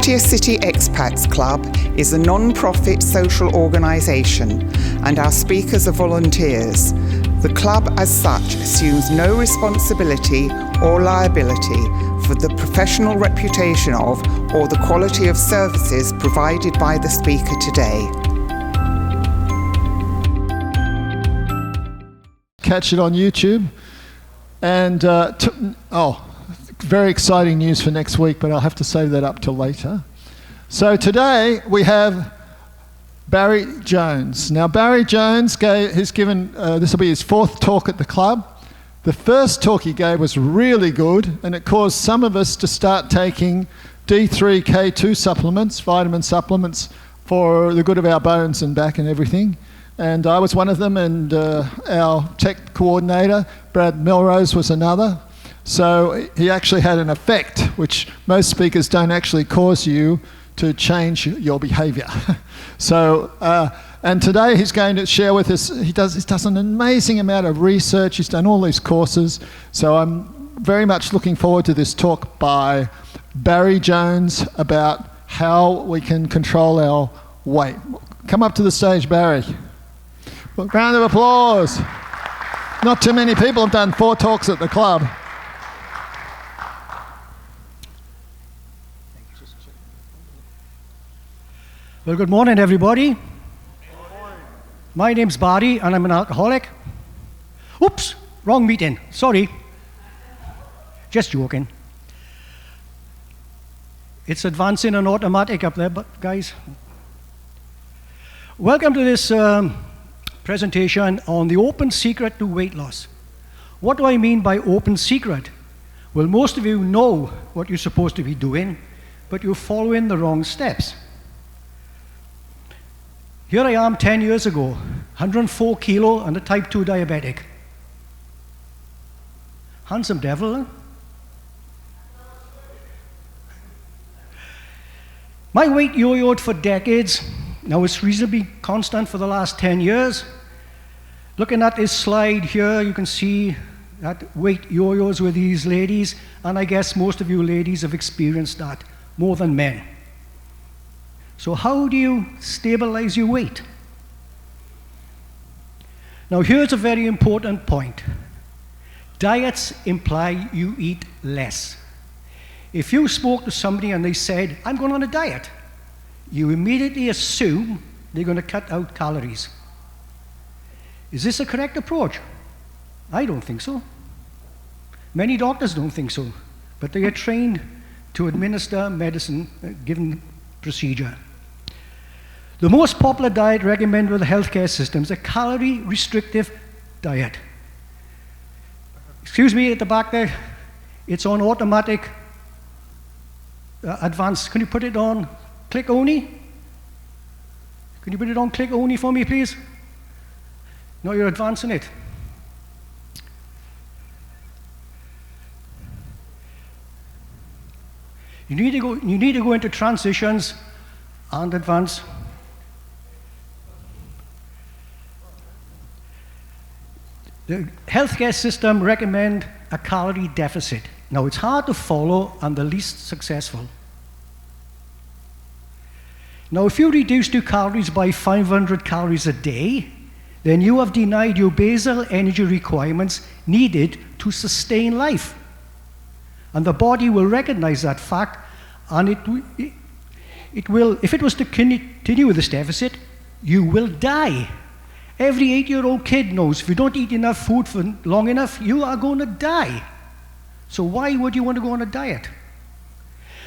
Victoria City Expats Club is a non-profit social organisation and our speakers are volunteers. The club as such assumes no responsibility or liability for the professional reputation of or the quality of services provided by the speaker today. Catch it on YouTube. And very exciting news for next week, but I'll have to save that up till later. So today we have Barry Jones. Now Barry Jones has given, this will be his fourth talk at the club. The first talk he gave was really good, and it caused some of us to start taking D3, K2 supplements, vitamin supplements, for the good of our bones and back and everything. And I was one of them, and our tech coordinator, Brad Melrose, was another. So he actually had an effect, which most speakers don't actually cause you to change your behaviour. So, and today he's going to share with us, he does an amazing amount of research, he's done all these courses. So I'm very much looking forward to this talk by Barry Jones about how we can control our weight. Come up to the stage, Barry. Well, round of applause. Not too many people have done 4 talks at the club. Well, good morning, everybody. Good morning. My name's Barry, and I'm an alcoholic. Oops, wrong meeting. Sorry. Just joking. It's advancing and automatic up there, but guys. Welcome to this presentation on the open secret to weight loss. What do I mean by open secret? Well, most of you know what you're supposed to be doing, but you're following the wrong steps. Here I am 10 years ago, 104 kilo and a type 2 diabetic. Handsome devil, huh? My weight yo-yoed for decades. Now it's reasonably constant for the last 10 years. Looking at this slide here, you can see that weight yo-yos with these ladies, and I guess most of you ladies have experienced that more than men. So how do you stabilize your weight? Now here's a very important point. Diets imply you eat less. If you spoke to somebody and they said, I'm going on a diet, you immediately assume they're going to cut out calories. Is this a correct approach? I don't think so. Many doctors don't think so, but they are trained to administer medicine given procedure. The most popular diet recommended with the healthcare system is a calorie-restrictive diet. Excuse me, at the back there, it's on automatic advanced. Can you put it on click only? Can you put it on click only for me, please? No, you're advancing it. You need to go into transitions and advance. The healthcare system recommend a calorie deficit. Now it's hard to follow and the least successful. Now if you reduce your calories by 500 calories a day, then you have denied your basal energy requirements needed to sustain life. And the body will recognize that fact, and it will, if it was to continue with this deficit, you will die. Every 8-year-old kid knows if you don't eat enough food for long enough, you are going to die. So why would you want to go on a diet?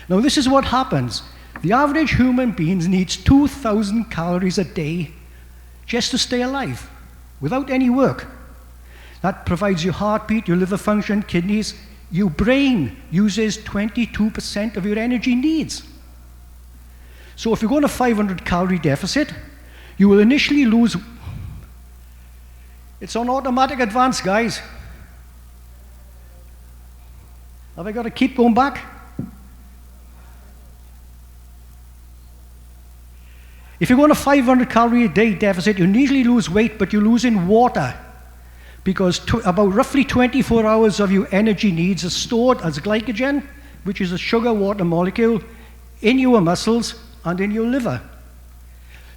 Now this is what happens. The average human being needs 2,000 calories a day just to stay alive, without any work. That provides your heartbeat, your liver function, kidneys. Your brain uses 22% of your energy needs. So if you go on a 500 calorie deficit, you will initially lose. It's on automatic advance, guys. Have I got to keep going back? If you go on a 500 calorie a day deficit, you initially lose weight, but you're losing water. Because about roughly 24 hours of your energy needs are stored as glycogen, which is a sugar water molecule, in your muscles and in your liver.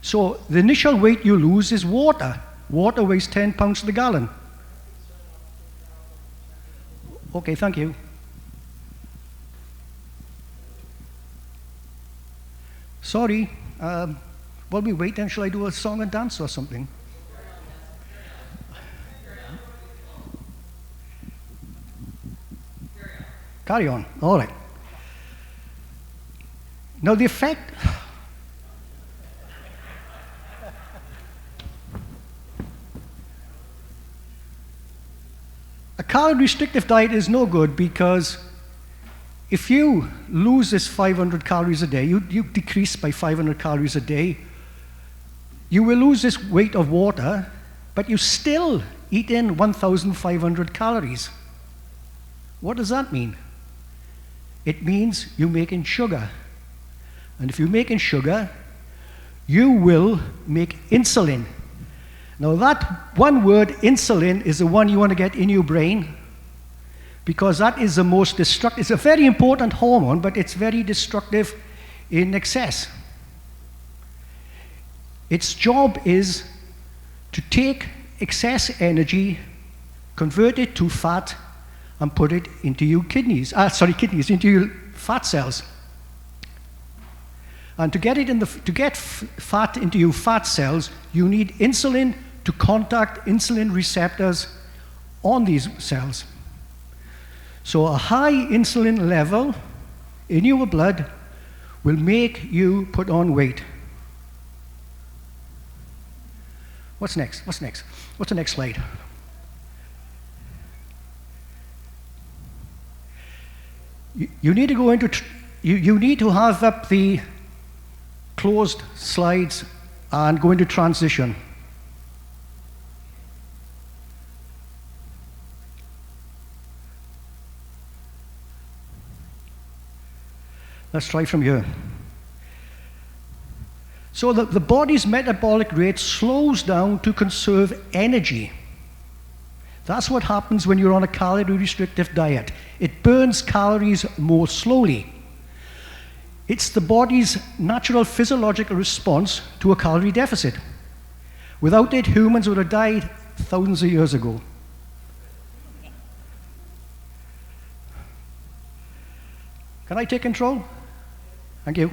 So the initial weight you lose is water. Water weighs 10 pounds to the gallon. Okay, thank you. Sorry, while we wait then, shall I do a song and dance or something? Carry on, all right. Now the effect, a calorie restrictive diet is no good because if you lose this 500 calories a day, you decrease by 500 calories a day, you will lose this weight of water, but you still eat in 1,500 calories. What does that mean? It means you're making sugar. And if you're making sugar, you will make insulin. Now that one word, insulin, is the one you want to get in your brain because that is the most destructive. It's a very important hormone, but it's very destructive in excess. Its job is to take excess energy, convert it to fat, and put it into your into your fat cells. And to get fat into your fat cells, you need insulin to contact insulin receptors on these cells. So a high insulin level in your blood will make you put on weight. What's next? What's next? What's the next slide? You need to go into, you need to have up the closed slides and go into transition. Let's try from here. So the body's metabolic rate slows down to conserve energy. That's what happens when you're on a calorie-restrictive diet. It burns calories more slowly. It's the body's natural physiological response to a calorie deficit. Without it, humans would have died thousands of years ago. Can I take control? Thank you.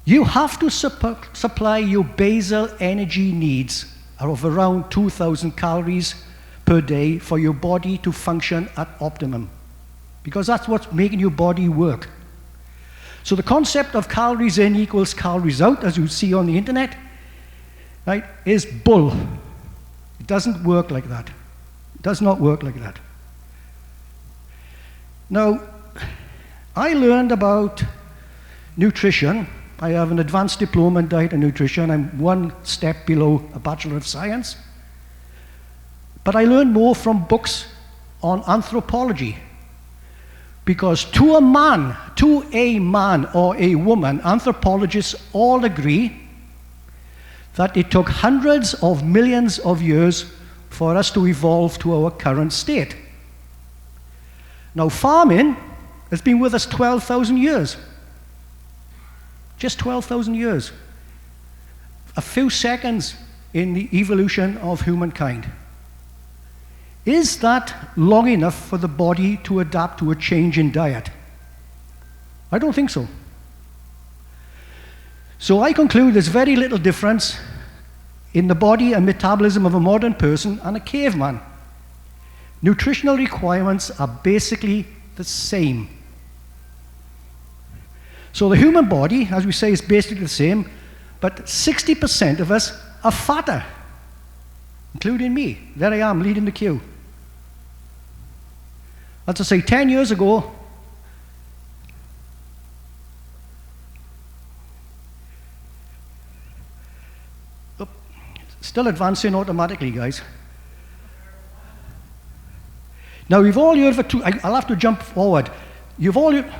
You have to supply your basal energy needs of around 2,000 calories per day for your body to function at optimum, because that's what's making your body work. So the concept of calories in equals calories out, as you see on the internet, right, is bull. It doesn't work like that. It does not work like that. Now, I learned about nutrition. I have an advanced diploma in diet and nutrition. I'm one step below a Bachelor of Science. But I learned more from books on anthropology. Because to a man or a woman, anthropologists all agree that it took hundreds of millions of years for us to evolve to our current state. Now, farming has been with us 12,000 years. Just 12,000 years. A few seconds in the evolution of humankind. Is that long enough for the body to adapt to a change in diet? I don't think so. So I conclude there's very little difference in the body and metabolism of a modern person and a caveman. Nutritional requirements are basically the same. So the human body, as we say, is basically the same, but 60% of us are fatter, including me. There I am, leading the queue. As I say, 10 years ago, still advancing automatically, guys. Now, you've all heard of I'll have to jump forward. You've all heard,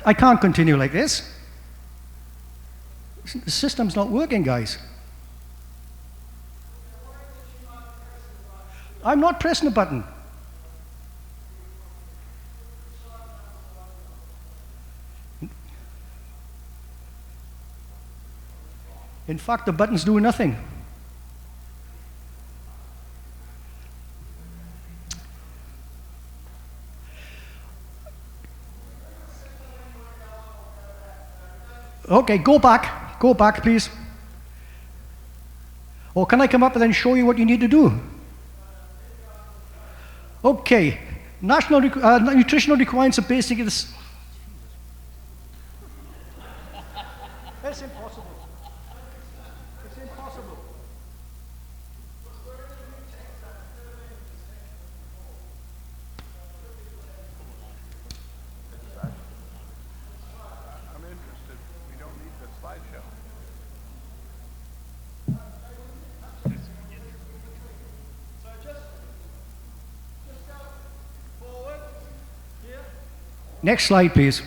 I can't continue like this. The system's not working, guys. I'm not pressing a button. In fact, the buttons do nothing. Okay, go back, please. Or can I come up and then show you what you need to do? Okay, nutritional requirements are basically this. That's impossible. It's impossible. I'm interested. We don't need the slideshow. Next slide, please.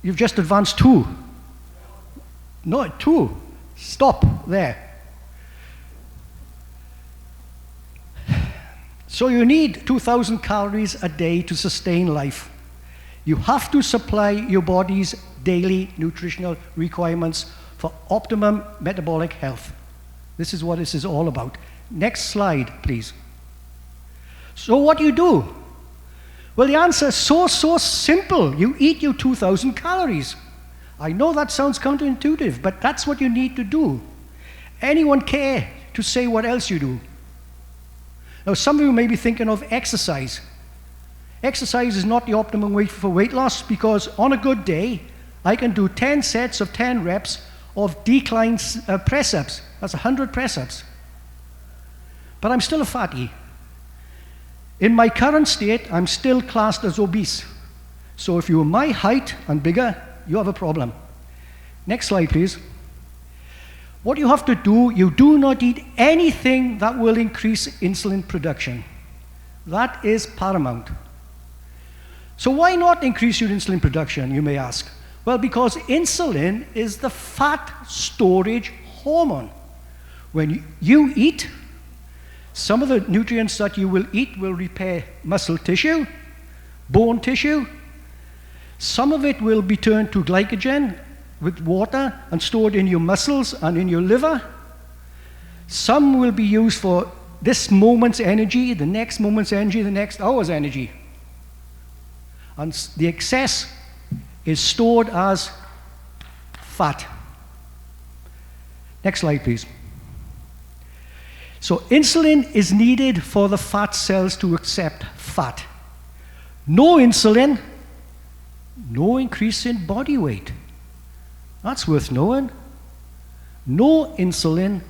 You've just advanced 2. No, 2. Stop there. So you need 2,000 calories a day to sustain life. You have to supply your body's daily nutritional requirements for optimum metabolic health. This is what this is all about. Next slide, please. So what do you do? Well, the answer is so simple. You eat your 2,000 calories. I know that sounds counterintuitive, but that's what you need to do. Anyone care to say what else you do? Now, some of you may be thinking of exercise. Exercise is not the optimum way for weight loss because on a good day, I can do 10 sets of 10 reps of decline press-ups. That's 100 press-ups. But I'm still a fatty. In my current state, I'm still classed as obese. So if you're my height and bigger, you have a problem. Next slide, please. What you have to do, you do not eat anything that will increase insulin production. That is paramount. So why not increase your insulin production, you may ask? Well, because insulin is the fat storage hormone. When you eat, some of the nutrients that you will eat will repair muscle tissue, bone tissue. Some of it will be turned to glycogen with water and stored in your muscles and in your liver. Some will be used for this moment's energy, the next moment's energy, the next hour's energy. And the excess is stored as fat. Next slide, please. So insulin is needed for the fat cells to accept fat. No insulin, no increase in body weight. That's worth knowing. No insulin,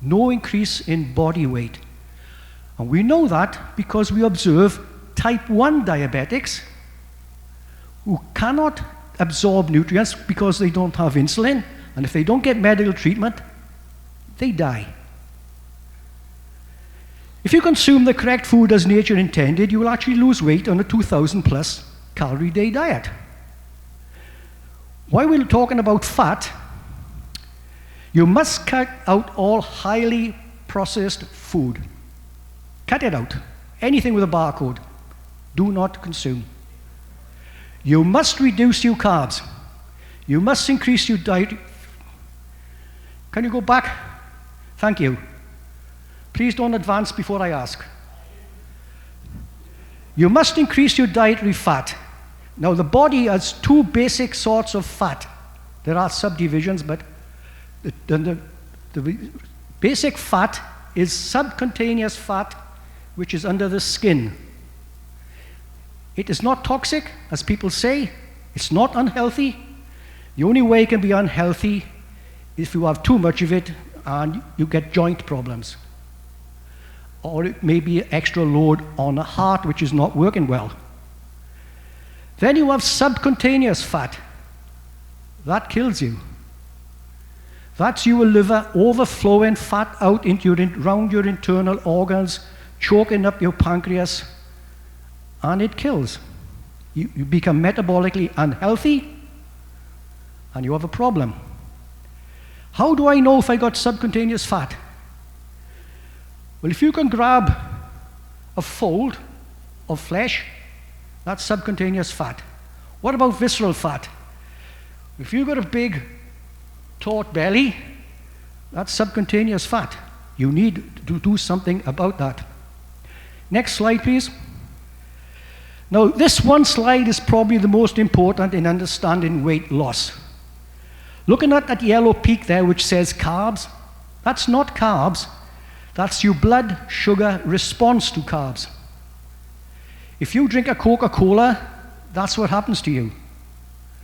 no increase in body weight. And we know that because we observe type 1 diabetics who cannot absorb nutrients because they don't have insulin, and if they don't get medical treatment, they die. If you consume the correct food as nature intended, you will actually lose weight on a 2,000 plus calorie day diet. While we're talking about fat, you must cut out all highly processed food. Cut it out. Anything with a barcode, do not consume. You must reduce your carbs. You must increase your diet. Can you go back? Thank you. Please don't advance before I ask. You must increase your dietary fat. Now, the body has 2 basic sorts of fat. There are subdivisions, but the basic fat is subcutaneous fat, which is under the skin. It is not toxic, as people say. It's not unhealthy. The only way it can be unhealthy is if you have too much of it and you get joint problems. Or it may be extra load on the heart, which is not working well. Then you have subcutaneous fat. That kills you. That's your liver overflowing fat out into around your internal organs, choking up your pancreas, and it kills. You become metabolically unhealthy, and you have a problem. How do I know if I got subcutaneous fat? Well, if you can grab a fold of flesh, that's subcutaneous fat. What about visceral fat? If you've got a big, taut belly, that's subcutaneous fat. You need to do something about that. Next slide, please. Now, this one slide is probably the most important in understanding weight loss. Looking at that yellow peak there, which says carbs, that's not carbs. That's your blood sugar response to carbs. If you drink a Coca-Cola, that's what happens to you.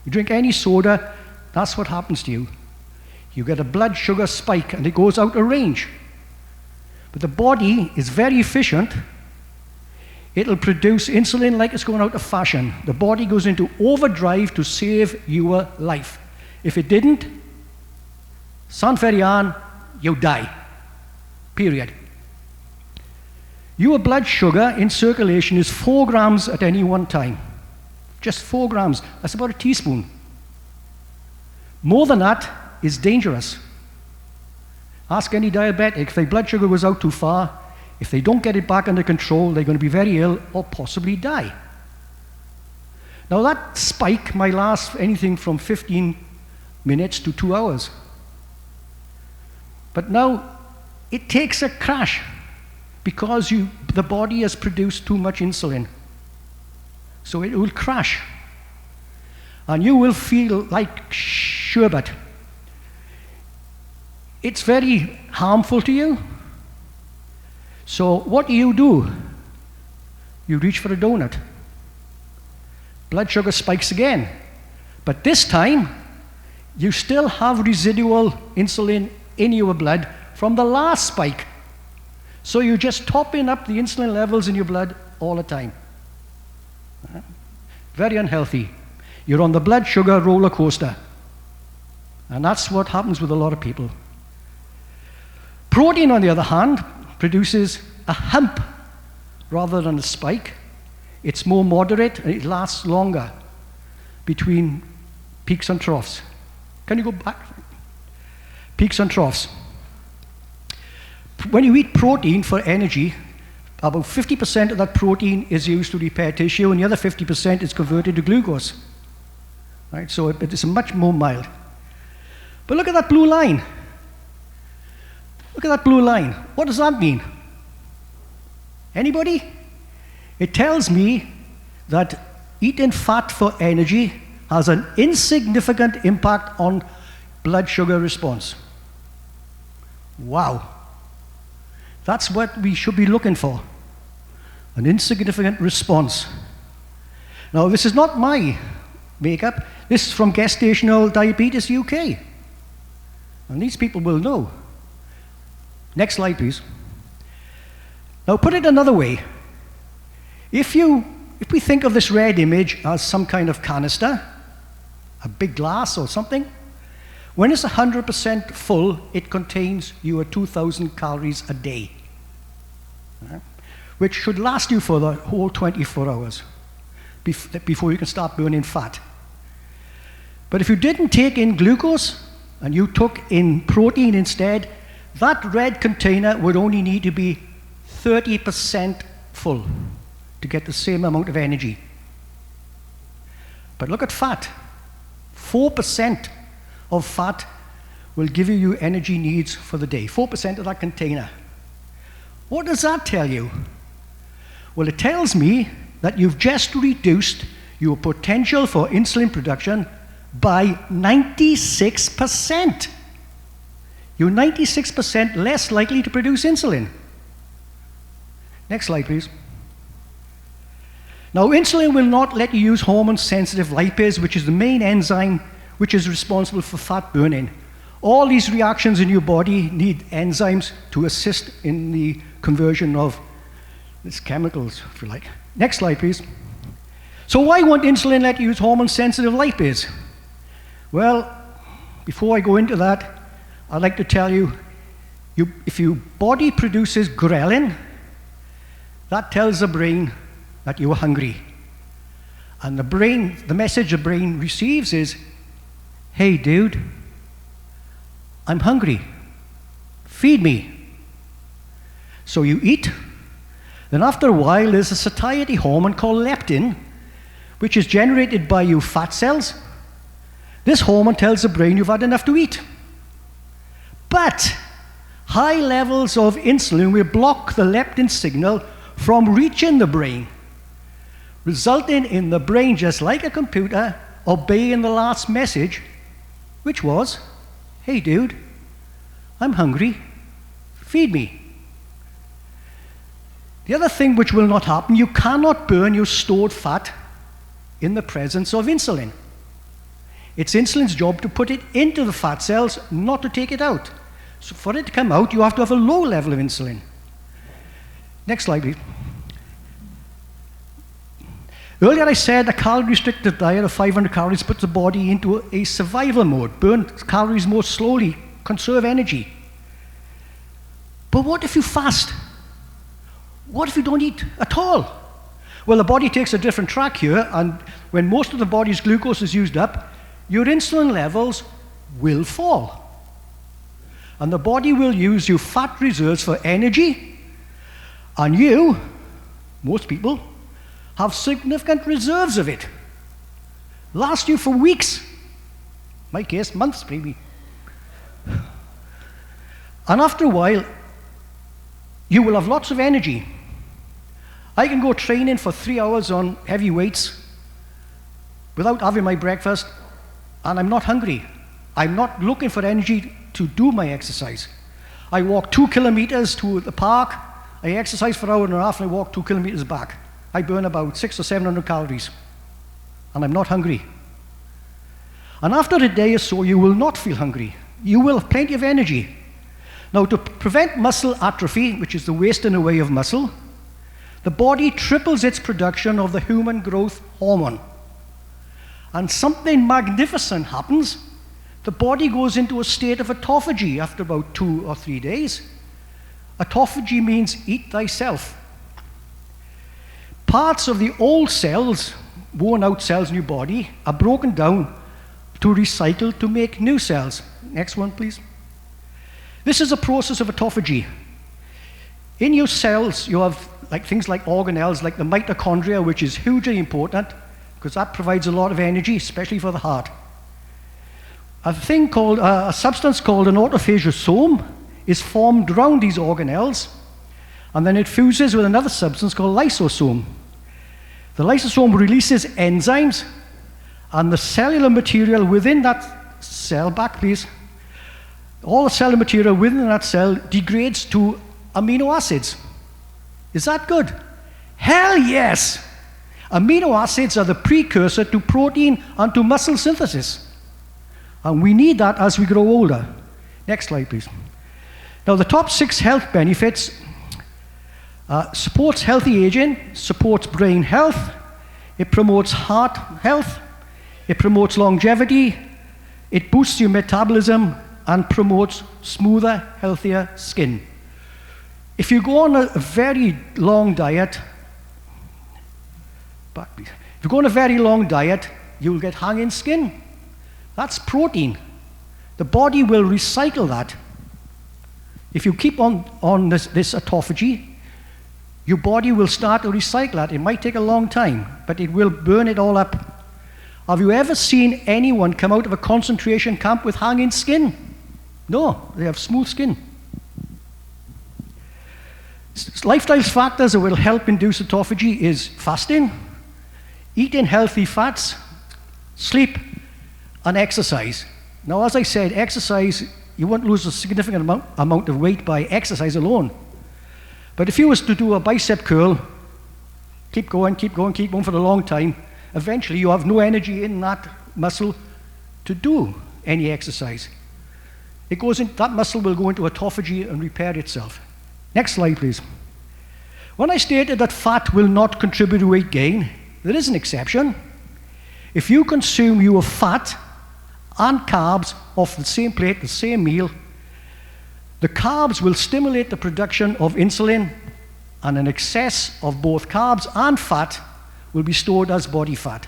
You drink any soda, that's what happens to you. You get a blood sugar spike and it goes out of range. But the body is very efficient. It'll produce insulin like it's going out of fashion. The body goes into overdrive to save your life. If it didn't, Sant Ferian, you die. Period. Your blood sugar in circulation is 4 grams at any one time. Just 4 grams. That's about a teaspoon. More than that is dangerous. Ask any diabetic. If their blood sugar goes out too far, if they don't get it back under control, they're going to be very ill or possibly die. Now that spike might last anything from 15 minutes to 2 hours. But now it takes a crash because the body has produced too much insulin. So it will crash. And you will feel like sherbet. It's very harmful to you. So what do? You reach for a donut. Blood sugar spikes again. But this time, you still have residual insulin in your blood from the last spike. So you're just topping up the insulin levels in your blood all the time. Very unhealthy. You're on the blood sugar roller coaster. And that's what happens with a lot of people. Protein, on the other hand, produces a hump rather than a spike. It's more moderate and it lasts longer between peaks and troughs. Can you go back? Peaks and troughs. When you eat protein for energy, about 50% of that protein is used to repair tissue and the other 50% is converted to glucose. Right? So it's much more mild. But look at that blue line. Look at that blue line. What does that mean? Anybody? It tells me that eating fat for energy has an insignificant impact on blood sugar response. Wow. That's what we should be looking for. An insignificant response. Now, this is not my makeup. This is from Gestational Diabetes UK. And these people will know. Next slide, please. Now, put it another way. If we think of this red image as some kind of canister, a big glass or something, when it's 100% full, it contains your 2,000 calories a day, right? Which should last you for the whole 24 hours before you can start burning fat. But if you didn't take in glucose and you took in protein instead, that red container would only need to be 30% full to get the same amount of energy. But look at fat. 4% of fat will give you your energy needs for the day. 4% of that container. What does that tell you? Well, it tells me that you've just reduced your potential for insulin production by 96%. You're 96% less likely to produce insulin. Next slide, please. Now, insulin will not let you use hormone-sensitive lipase, which is the main enzyme which is responsible for fat burning. All these reactions in your body need enzymes to assist in the conversion of these chemicals, if you like. Next slide, please. So why won't insulin let you use hormone-sensitive lipase? Well, before I go into that, I'd like to tell you, if your body produces ghrelin, that tells the brain that you are hungry. And the message the brain receives is, hey dude, I'm hungry, feed me. So you eat, Then after a while, there's a satiety hormone called leptin, which is generated by your fat cells. This hormone tells the brain you've had enough to eat. But high levels of insulin will block the leptin signal from reaching the brain, resulting in the brain, just like a computer, obeying the last message, which was, hey dude, I'm hungry, feed me. The other thing which will not happen, you cannot burn your stored fat in the presence of insulin. It's insulin's job to put it into the fat cells, not to take it out. So for it to come out, you have to have a low level of insulin. Next slide, please. Earlier I said a calorie-restricted diet of 500 calories puts the body into a survival mode, burn calories more slowly, conserve energy. But what if you fast? What if you don't eat at all? Well, the body takes a different track here, and when most of the body's glucose is used up, your insulin levels will fall. And the body will use your fat reserves for energy, and you, most people, have significant reserves of it. Last you for weeks, my case, months maybe. And after a while, you will have lots of energy. I can go training for 3 hours on heavy weights without having my breakfast, and I'm not hungry. I'm not looking for energy to do my exercise. I walk 2 kilometers to the park, I exercise for an hour and a half, and I walk 2 kilometers back. I burn about 600 or 700 calories, and I'm not hungry. And after a day or so, you will not feel hungry. You will have plenty of energy. Now, to prevent muscle atrophy, which is the wasting away of muscle, the body triples its production of the human growth hormone. And something magnificent happens. The body goes into a state of autophagy after about 2 or 3 days. Autophagy means eat thyself. Parts of the old cells, worn out cells in your body, are broken down to recycle to make new cells. Next one, please. This is a process of autophagy. In your cells, you have things like organelles, like the mitochondria, which is hugely important because that provides a lot of energy, especially for the heart. A substance called an autophagosome is formed around these organelles, and then it fuses with another substance called lysosome. The lysosome releases enzymes, and the cellular material within that cell, back please, all the cellular material within that cell degrades to amino acids. Is that good? Hell yes! Amino acids are the precursor to protein and to muscle synthesis. And we need that as we grow older. Next slide, please. Now, the top 6 health benefits supports healthy aging, supports brain health, it promotes heart health, it promotes longevity, it boosts your metabolism, and promotes smoother, healthier skin. If you go on a very long diet, if you go on a very long diet, you will get hanging skin. That's protein. The body will recycle that. If you keep on this autophagy, your body will start to recycle that. It might take a long time, but it will burn it all up. Have you ever seen anyone come out of a concentration camp with hanging skin? No, they have smooth skin. Lifestyle factors that will help induce autophagy is fasting, eating healthy fats, sleep, and exercise. Now, as I said, exercise, you won't lose a significant amount of weight by exercise alone. But if you was to do a bicep curl, keep going for a long time, eventually you have no energy in that muscle to do any exercise. That muscle will go into autophagy and repair itself. Next slide, please. When I stated that fat will not contribute to weight gain, there is an exception. If you consume your fat and carbs off the same plate, the same meal, the carbs will stimulate the production of insulin, and an excess of both carbs and fat will be stored as body fat.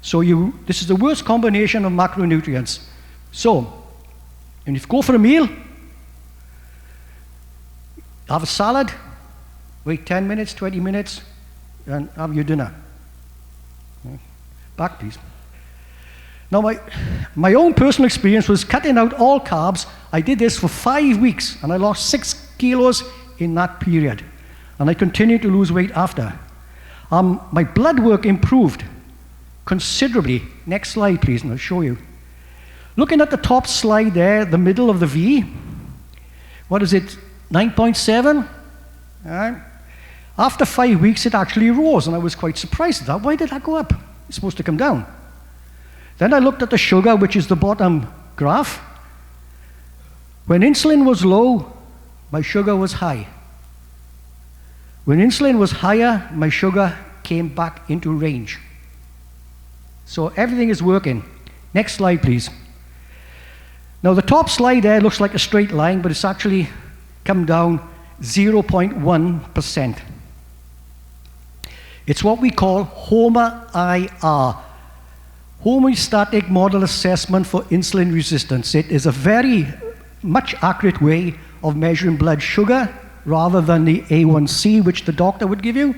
So this is the worst combination of macronutrients. So, and if you go for a meal, have a salad, wait 10 minutes, 20 minutes, and have your dinner. Okay. Back, please. Now, my own personal experience was cutting out all carbs. I did this for 5 weeks, and I lost 6 kilos in that period. And I continued to lose weight after. My blood work improved considerably. Next slide, please, and I'll show you. Looking at the top slide there, the middle of the V, what is it, 9.7? After 5 weeks, it actually rose, and I was quite surprised at that. Why did that go up? It's supposed to come down. Then I looked at the sugar, which is the bottom graph. When insulin was low, my sugar was high. When insulin was higher, my sugar came back into range. So everything is working. Next slide, please. Now the top slide there looks like a straight line, but it's actually come down 0.1%. It's what we call HOMA-IR, Homeostatic Model Assessment for Insulin Resistance. It is a very much accurate way of measuring blood sugar rather than the A1C, which the doctor would give you.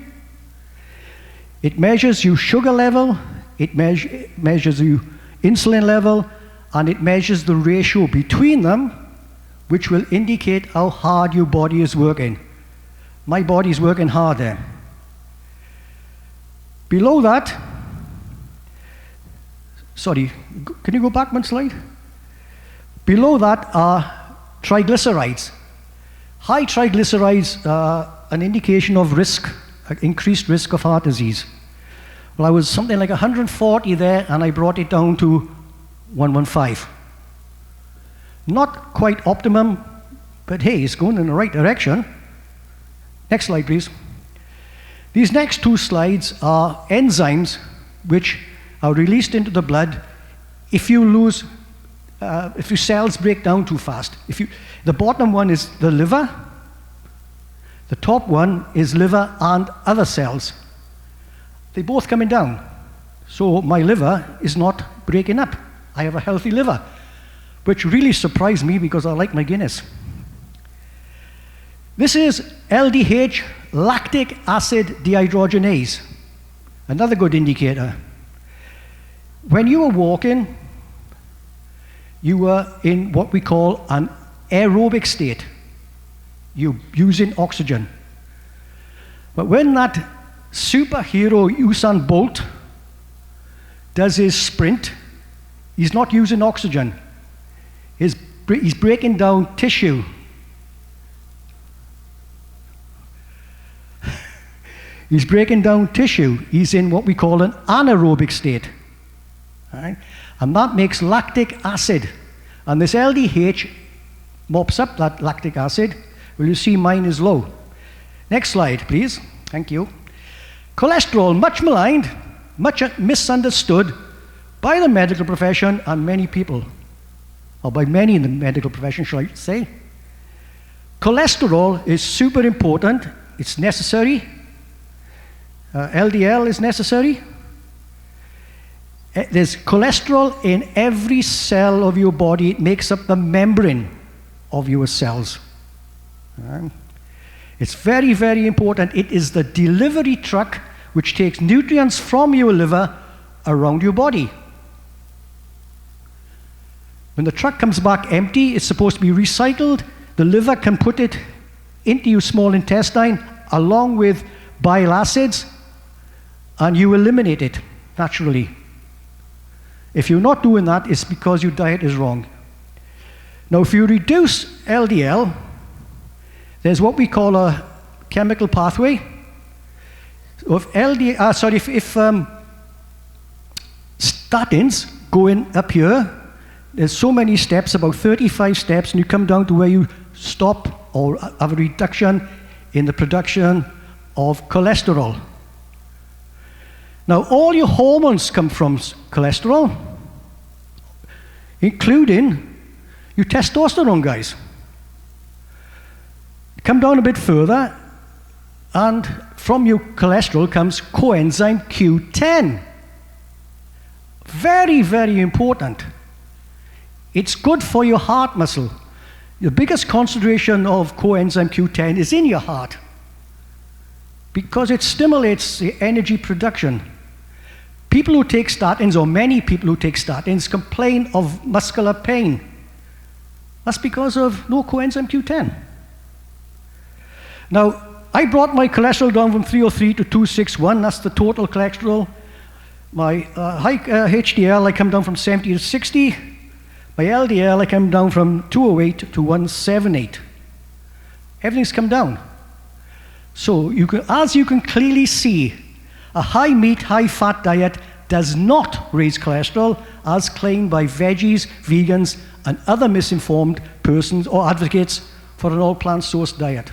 It measures your sugar level, it measures your insulin level, and it measures the ratio between them, which will indicate how hard your body is working. My body is working hard there. Below that, sorry, can you go back one slide? Below that are triglycerides. High triglycerides are an indication of risk, increased risk of heart disease. Well, I was something like 140 there, and I brought it down to 115. Not quite optimum, but hey, it's going in the right direction. Next slide, please. These next two slides are enzymes which are released into the blood if your cells break down too fast. The bottom one is the liver. The top one is liver and other cells. They're both coming down. So my liver is not breaking up. I have a healthy liver, which really surprised me because I like my Guinness. This is LDH, lactic acid dehydrogenase, another good indicator. When you were walking, you were in what we call an aerobic state. You're using oxygen. But when that superhero Usain Bolt does his sprint, he's not using oxygen. He's breaking down tissue. He's breaking down tissue. He's in what we call an anaerobic state. All right? And that makes lactic acid. And this LDH mops up that lactic acid. Well, you see mine is low. Next slide, please. Thank you. Cholesterol, much maligned, much misunderstood by the medical profession and many people, or by many in the medical profession, shall I say. Cholesterol is super important. It's necessary. LDL is necessary. There's cholesterol in every cell of your body. It makes up the membrane of your cells. It's very, very important. It is the delivery truck which takes nutrients from your liver around your body. When the truck comes back empty, it's supposed to be recycled. The liver can put it into your small intestine along with bile acids, and you eliminate it naturally. If you're not doing that, it's because your diet is wrong. Now, if you reduce LDL, there's what we call a chemical pathway. If statins go in up here, there's so many steps, about 35 steps, and you come down to where you stop or have a reduction in the production of cholesterol. Now, all your hormones come from cholesterol, including your testosterone, guys. Come down a bit further, and from your cholesterol comes coenzyme Q10. Very, very important. It's good for your heart muscle. The biggest concentration of coenzyme Q10 is in your heart. because it stimulates the energy production. People who take statins, or many people who take statins, complain of muscular pain. That's because of no coenzyme Q10. Now, I brought my cholesterol down from 303 to 261. That's the total cholesterol. My high HDL, I come down from 70 to 60. My LDL, I come down from 208 to 178. Everything's come down. So, as you can clearly see, a high meat, high fat diet does not raise cholesterol, as claimed by veggies, vegans, and other misinformed persons or advocates for an all plant source diet.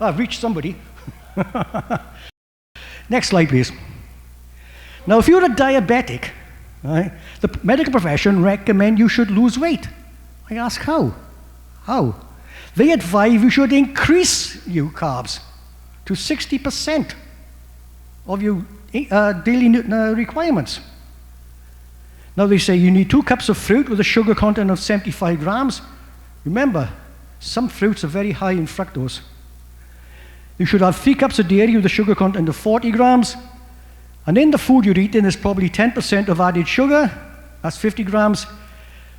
I've reached somebody. Next slide, please. Now, if you're a diabetic, right, the medical profession recommend you should lose weight. I ask how? How? They advise you should increase your carbs to 60% of your daily requirements. Now they say you need 2 cups of fruit with a sugar content of 75 grams. Remember, some fruits are very high in fructose. You should have 3 cups of dairy with a sugar content of 40 grams. And in the food you're eating, there's probably 10% of added sugar. That's 50 grams.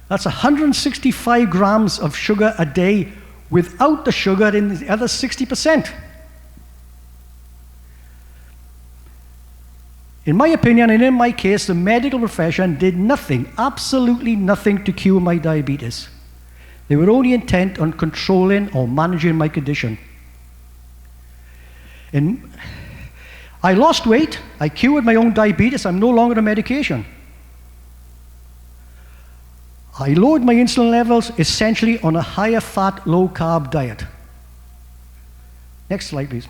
That's 165 grams of sugar a day without the sugar in the other 60%. In my opinion, and in my case, the medical profession did nothing, absolutely nothing to cure my diabetes. They were only intent on controlling or managing my condition. And I lost weight, I cured my own diabetes, I'm no longer on medication. I lowered my insulin levels essentially on a higher fat, low carb diet. Next slide, please.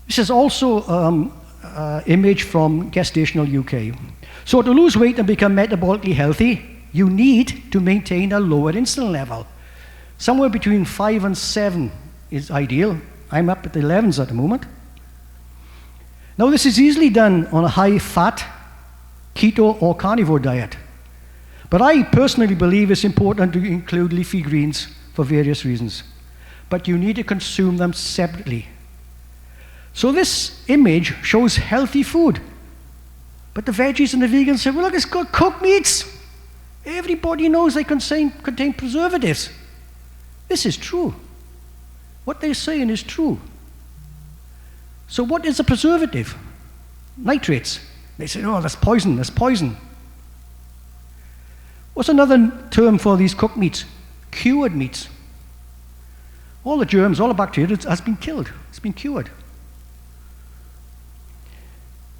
This is also image from Gestational UK. So to lose weight and become metabolically healthy, you need to maintain a lower insulin level. Somewhere between 5 and 7 is ideal. I'm up at the 11s at the moment. Now this is easily done on a high fat, keto or carnivore diet. But I personally believe it's important to include leafy greens for various reasons. But you need to consume them separately. So this image shows healthy food. But the veggies and the vegans say, well, look, it's got cooked meats. Everybody knows they contain preservatives. This is true. What they're saying is true. So what is a preservative? Nitrates. They say, oh, that's poison, that's poison. What's another term for these cooked meats? Cured meats. All the germs, all the bacteria has been killed. It's been cured.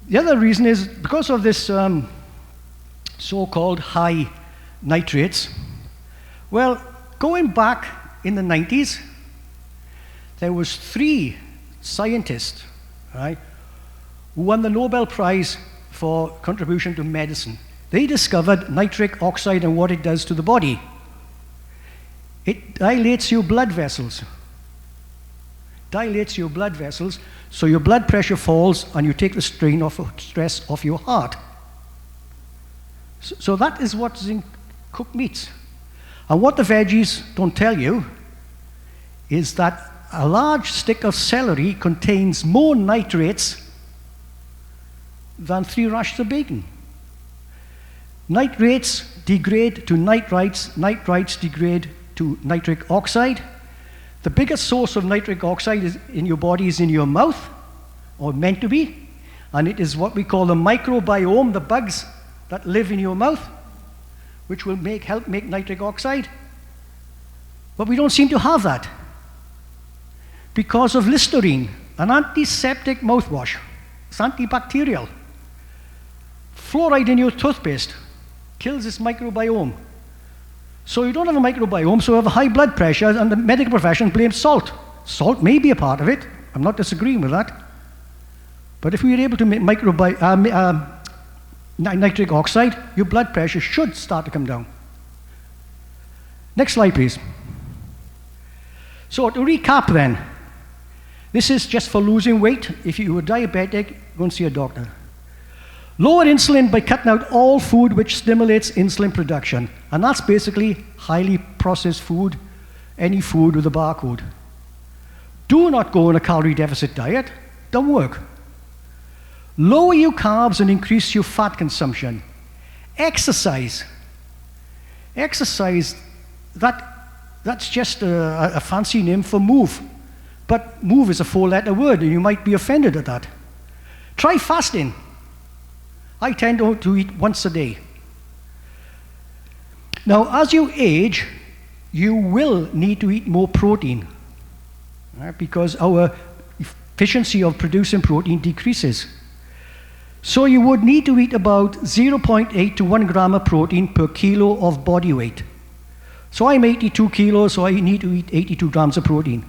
The other reason is because of this so-called high nitrates. Well, going back in the 90s, there was 3 scientists, right, who won the Nobel Prize for contribution to medicine. They discovered nitric oxide and what it does to the body. It dilates your blood vessels. Dilates your blood vessels, so your blood pressure falls and you take the stress off your heart. So that is what's in cooked meats. And what the veggies don't tell you is that a large stick of celery contains more nitrates than 3 rashers of bacon. Nitrates degrade to nitrites, nitrites degrade to nitric oxide. The biggest source of nitric oxide in your body is in your mouth, or meant to be, and it is what we call the microbiome, the bugs that live in your mouth, which will help make nitric oxide. But we don't seem to have that because of Listerine, an antiseptic mouthwash. It's antibacterial. Fluoride in your toothpaste kills this microbiome. So you don't have a microbiome, so you have a high blood pressure, and the medical profession blames salt. Salt may be a part of it. I'm not disagreeing with that. But if we are able to make nitric oxide, your blood pressure should start to come down. Next slide, please. So to recap then, this is just for losing weight. If you were diabetic, go and see a doctor. Lower insulin by cutting out all food which stimulates insulin production. And that's basically highly processed food, any food with a barcode. Do not go on a calorie deficit diet. Don't work. Lower your carbs and increase your fat consumption. Exercise. Exercise, that's just a fancy name for move. But move is a 4-letter word, and you might be offended at that. Try fasting. I tend to eat once a day. Now, as you age, you will need to eat more protein, right? Because our efficiency of producing protein decreases. So you would need to eat about 0.8 to 1 gram of protein per kilo of body weight. So I'm 82 kilos, so I need to eat 82 grams of protein.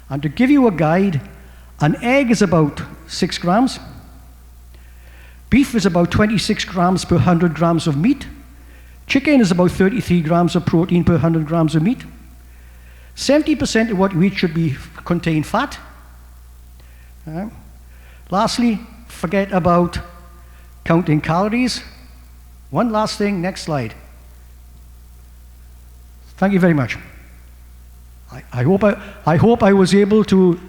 And to give you a guide, an egg is about 6 grams. Beef is about 26 grams per 100 grams of meat. Chicken is about 33 grams of protein per 100 grams of meat. 70% of what we eat should contain fat. Lastly, forget about counting calories. One last thing, next slide. Thank you very much. I hope I was able to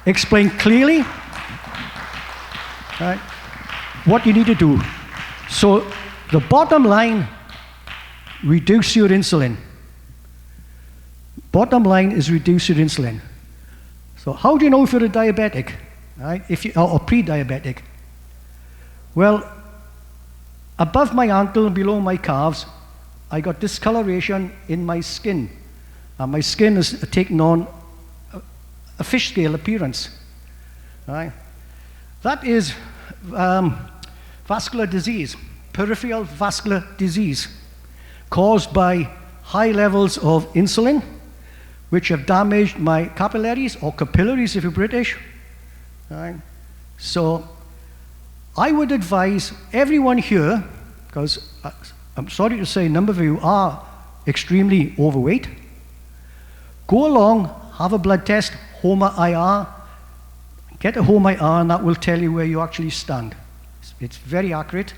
explain clearly what you need to do. So the bottom line, reduce your insulin. Bottom line is reduce your insulin. So how do you know if you're a diabetic, right? Or pre-diabetic? Well, above my ankle and below my calves, I got discoloration in my skin. And my skin has taken on a fish scale appearance. Right? That is vascular disease, peripheral vascular disease, caused by high levels of insulin, which have damaged my capillaries, or capillaries if you're British. Right? So I would advise everyone here, because I'm sorry to say a number of you are extremely overweight, go along, have a blood test, HOMA IR, get a HOMA IR, and that will tell you where you actually stand. It's very accurate.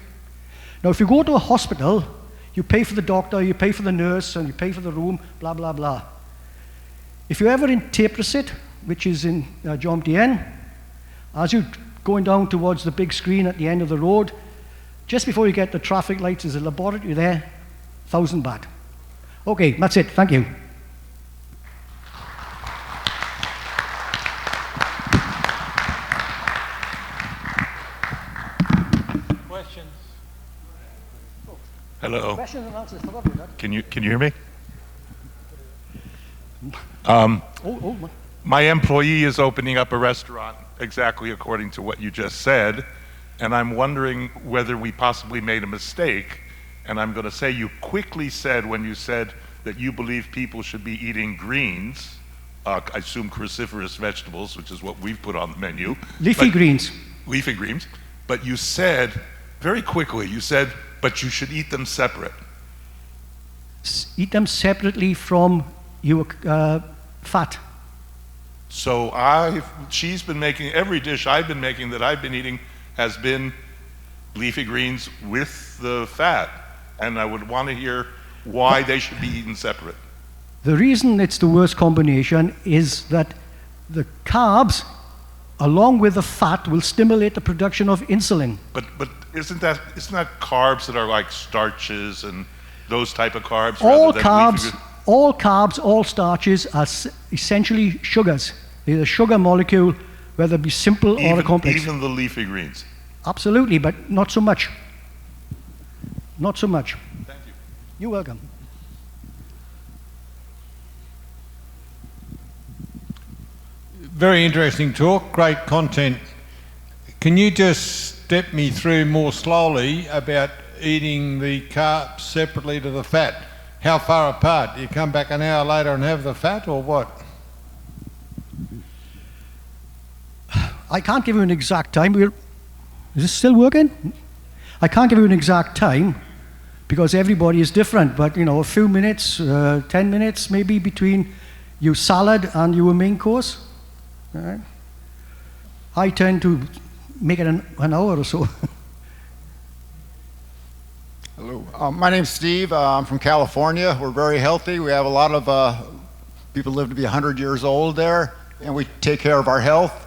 Now, if you go to a hospital, you pay for the doctor, you pay for the nurse, and you pay for the room, blah, blah, blah. If you're ever in Taperisset, which is in Jomtien, as you're going down towards the big screen at the end of the road, just before you get the traffic lights, there's a laboratory there, 1,000 baht. Okay, that's it. Thank you. Questions? Hello. Questions and answers. Forgot about that. Can you hear me? Oh. My employee is opening up a restaurant exactly according to what you just said, and I'm wondering whether we possibly made a mistake. And I'm going to say you quickly said, when you said that you believe people should be eating greens, I assume cruciferous vegetables, which is what we've put on the menu. Leafy greens. Leafy greens. But you said, very quickly, you said, but you should eat them separate. Eat them separately from your fat. So she's been making, every dish I've been making that I've been eating has been leafy greens with the fat. And I would want to hear why they should be eaten separate. The reason it's the worst combination is that the carbs, along with the fat, will stimulate the production of insulin. But isn't that carbs that are like starches and those type of carbs? All carbs, all starches are essentially sugars. They're a sugar molecule, whether it be simple or a complex. Even the leafy greens? Absolutely, but not so much. Not so much. Thank you. You're welcome. Very interesting talk, great content. Can you just step me through more slowly about eating the carbs separately to the fat? How far apart? Do you come back an hour later and have the fat, or what? I can't give you an exact time. Is this still working? I can't give you an exact time because everybody is different, but a few minutes, 10 minutes maybe between your salad and your main course. All right. I tend to make it an hour or so. Hello, my name's Steve. I'm from California. We're very healthy. We have a lot of People live to be 100 years old there, and we take care of our health.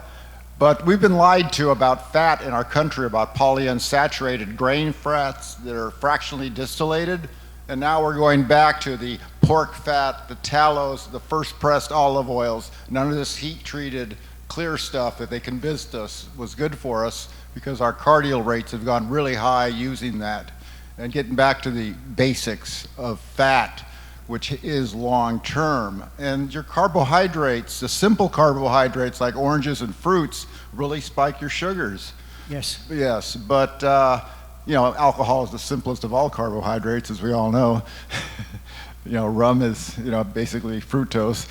But we've been lied to about fat in our country, about polyunsaturated grain fats that are fractionally distillated. And now we're going back to the pork fat, the tallows, the first pressed olive oils, none of this heat-treated clear stuff that they convinced us was good for us, because our cardiac rates have gone really high using that. And getting back to the basics of fat, which is long-term. And your carbohydrates, the simple carbohydrates like oranges and fruits, really spike your sugars. Yes. Yes, but alcohol is the simplest of all carbohydrates, as we all know. Rum is, basically fructose.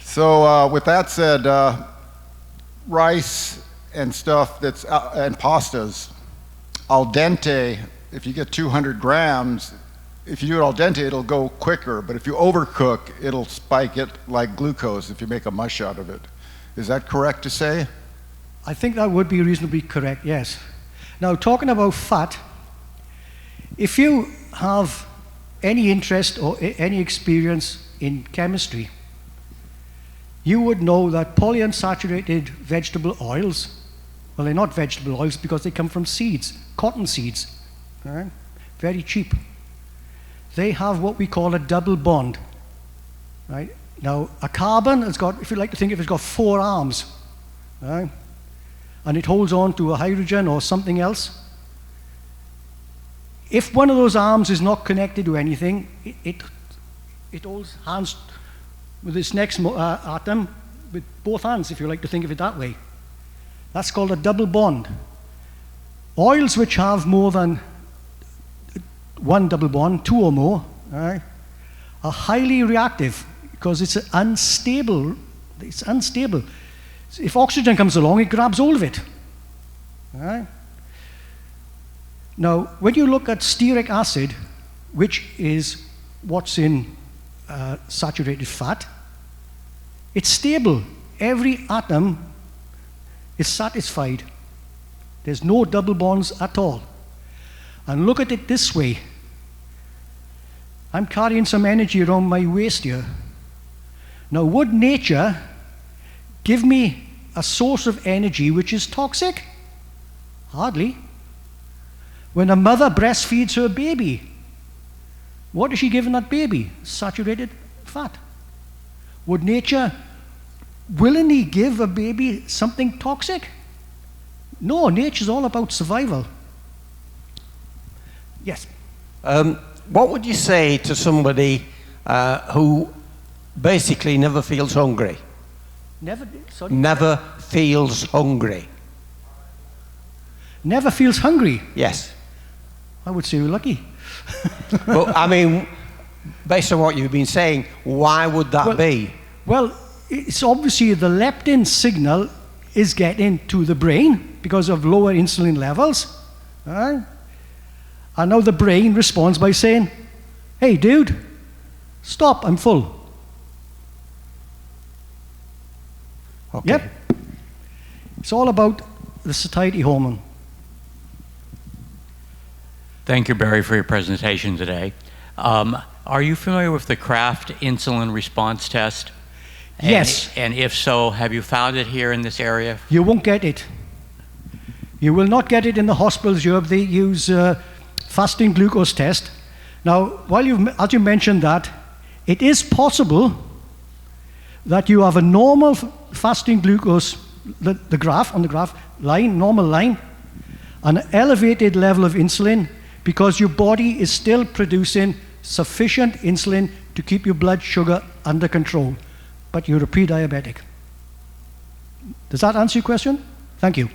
So with that said, rice and stuff and pastas, al dente, if you get 200 grams, if you do it al dente, it'll go quicker, but if you overcook, it'll spike it like glucose if you make a mush out of it. Is that correct to say? I think that would be reasonably correct, yes. Now, talking about fat, if you have any interest or any experience in chemistry, you would know that polyunsaturated vegetable oils, well, they're not vegetable oils because they come from seeds, cotton seeds, all right? Very cheap. They have what we call a double bond, right? Now, a carbon has got, if you like to think of it, it's got 4 arms, right? And it holds on to a hydrogen or something else. If one of those arms is not connected to anything, it holds hands with this next atom with both hands, if you like to think of it that way. That's called a double bond. Oils which have more than one double bond, 2 or more, right, are highly reactive because it's unstable. It's unstable. If oxygen comes along, it grabs hold of it. Right? Now, when you look at stearic acid, which is what's in saturated fat, it's stable. Every atom is satisfied. There's no double bonds at all. And look at it this way. I'm carrying some energy around my waist here. Now, would nature give me a source of energy which is toxic? Hardly. When a mother breastfeeds her baby, what is she giving that baby? Saturated fat. Would nature willingly give a baby something toxic? No, nature's all about survival. Yes. What would you say to somebody who basically never feels hungry? Never feels hungry. Never feels hungry? Yes. I would say you're lucky. But I mean, based on what you've been saying, why would that be? Well, it's obviously the leptin signal is getting to the brain because of lower insulin levels. Right? And now the brain responds by saying, hey, dude, stop, I'm full. Okay. Yep. It's all about the satiety hormone. Thank you, Barry, for your presentation today. Are you familiar with the Kraft insulin response test? Yes. And if so, have you found it here in this area? You won't get it. You will not get it in the hospitals. They use fasting glucose test. Now, as you mentioned that, it is possible that you have a normal fasting glucose, the graph on the graph line, normal line, an elevated level of insulin because your body is still producing sufficient insulin to keep your blood sugar under control, but you're a pre-diabetic. Does that answer your question? Thank you.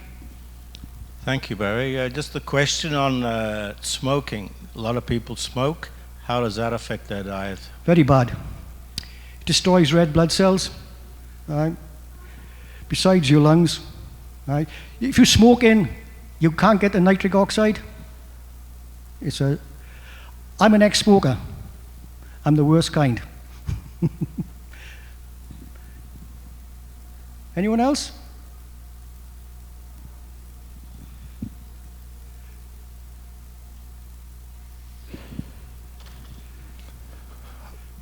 Thank you, Barry. Just a question on smoking. A lot of people smoke. How does that affect their diet? Very bad. It destroys red blood cells, right? Besides your lungs. Right? If you're smoking, you can't get the nitric oxide. I'm an ex-smoker. I'm the worst kind. Anyone else?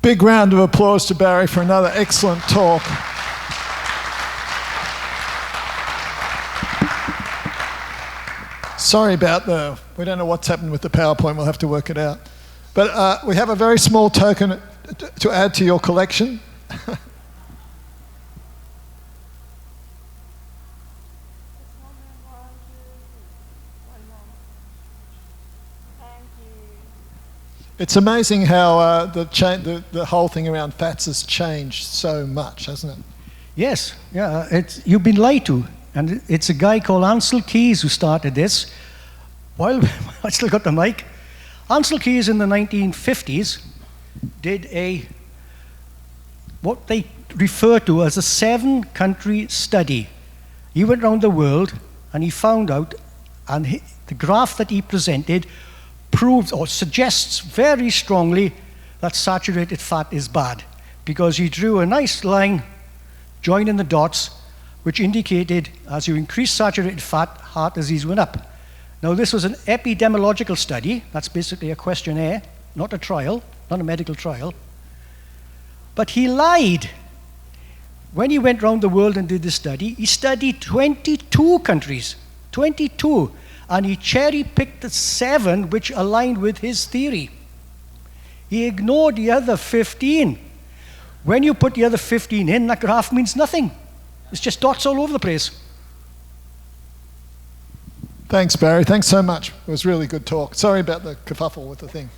Big round of applause to Barry for another excellent talk. Sorry about we don't know what's happened with the PowerPoint, we'll have to work it out. But we have a very small token to add to your collection. It's amazing how the whole thing around fats has changed so much, hasn't it? Yes, yeah, you've been lied to. And it's a guy called Ansel Keys who started this. While I still got the mic, Ansel Keys in the 1950s did what they refer to as a 7-country study. He went around the world and he found out, and the graph that he presented proves or suggests very strongly that saturated fat is bad, because he drew a nice line joining the dots which indicated as you increase saturated fat, heart disease went up. Now this was an epidemiological study, that's basically a questionnaire, not a trial, not a medical trial. But he lied. When he went around the world and did this study, he studied 22 countries, 22. And he cherry-picked the 7 which aligned with his theory. He ignored the other 15. When you put the other 15 in, that graph means nothing. It's just dots all over the place. Thanks, Barry. Thanks so much. It was a really good talk. Sorry about the kerfuffle with the thing.